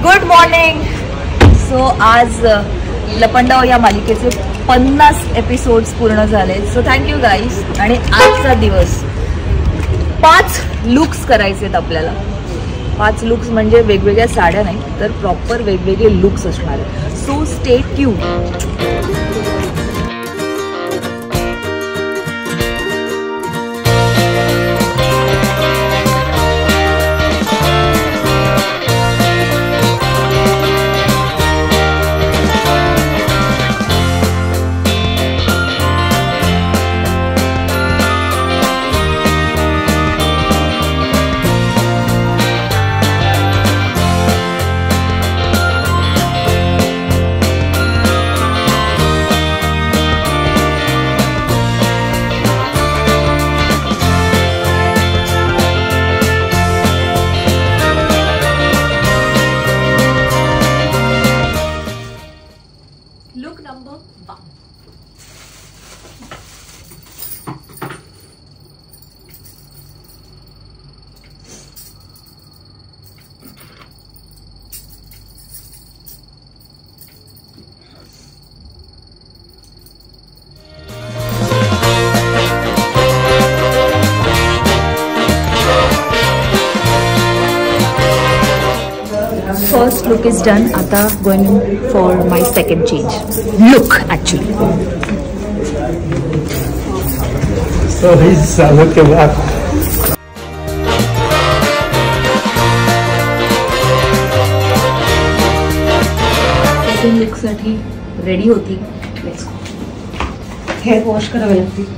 Good morning. सो आज लपंडाव या मालिकेचे 50 episodes पूर्ण झाले. So thank you guys. आणि आजचा दिवस 5 लुक्स करायचे आहेत आपल्याला. 5 लुक्स म्हणजे वेगवेगळ्या साड्या नाही तर प्रॉपर वेगवेगळे लुक्स असणार आहेत. So stay tuned. Look number 1. First look is done. आता going for my second change. Look actually. So he's looking up. Second look साठी ready होती. Let's go. Hair wash करावे लागतील.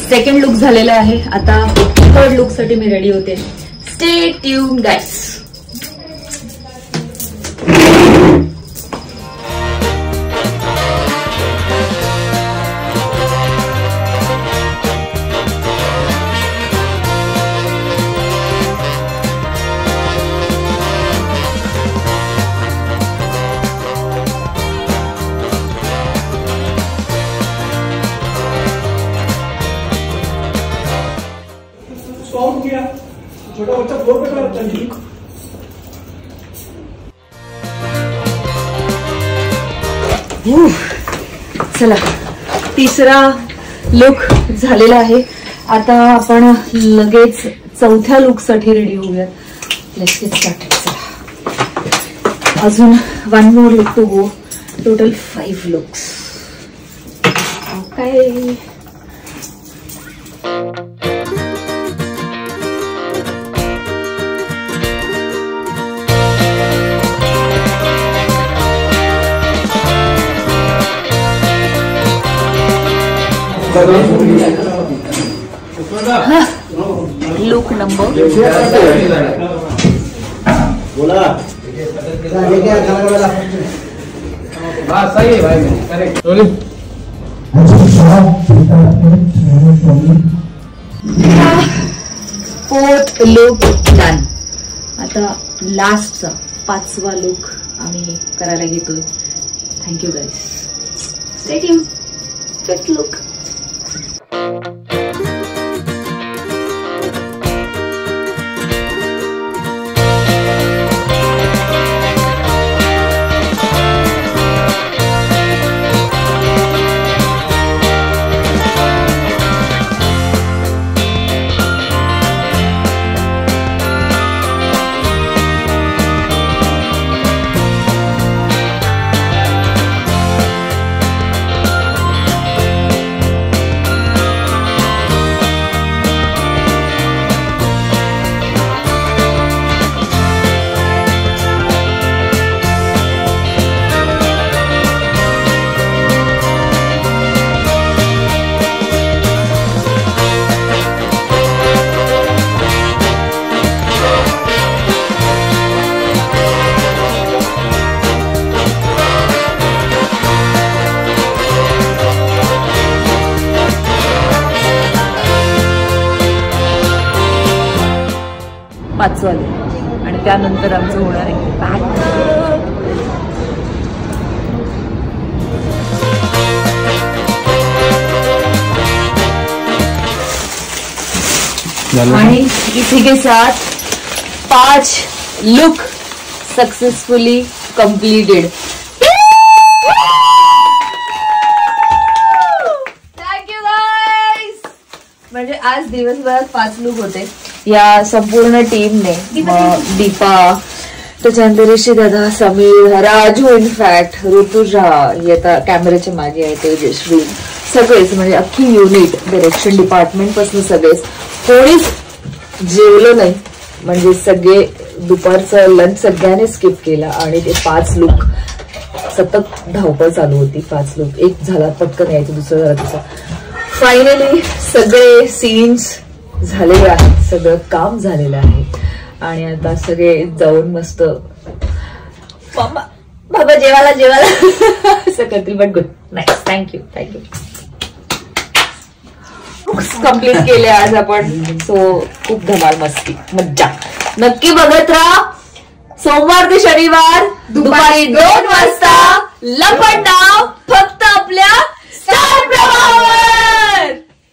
सेकंड लुक झालेला आहे. आता थर्ड लुक साठी मी ready होते. Stay tune guys. छोटा बच्चा फ्लोर पे खड़ा है. चला तिसरा लुक झालेला आहे. आता आपण लगेच चौथ्या लुक साठी रेडी होऊयात. Let's get started. चला अजून 1 more look to go. Total 5 looks. Okay. Look number बोला. सही है भाई. करेक्ट. Fourth look done. आता लास्टचा 5वा लुक आम्ही करायला घेतोय. Thank you guys. Stay tune. 5th look. 5 वाले आणि त्यानंतर आमचं होणार आहे आणि इसी के साथ 5 look successfully completed. Thank you guys. म्हणजे आज दिवसभरात 5 लुक होते या संपूर्ण टीमने. दीपा, त्याच्यानंतर ऋषी दादा, समीर, राजू, इनफॅक्ट ऋतुजा, येता कॅमेऱ्याच्या मागे आहे तेजश्री, सगळेच म्हणजे अख्खी युनिट, डायरेक्शन डिपार्टमेंट पासून सगळेच. कोणीच जेवलं नाही म्हणजे सगळे दुपारचं लंच सगळ्यांनी स्किप केला आणि ते 5 लुक सतत धावपळ चालू होती. 5 लुक, एक झाला पटकन यायचं, दुसरं झाला तसं. फायनली सगळे सीन्स झालेले आहेत, सगळं काम झालेलं आहे आणि आता सगळे जाऊन मस्त बाबा जेवायला असं करतील. But good, nice, thank you. Complete केले आज आपण. सो खूप धमाल, मस्ती, मज्जा. नक्की बघत राहा. सोमवार ते शनिवार दुपारी 2 वाजता लपंडाव, फक्त आपल्या स्टार प्रवाहावर.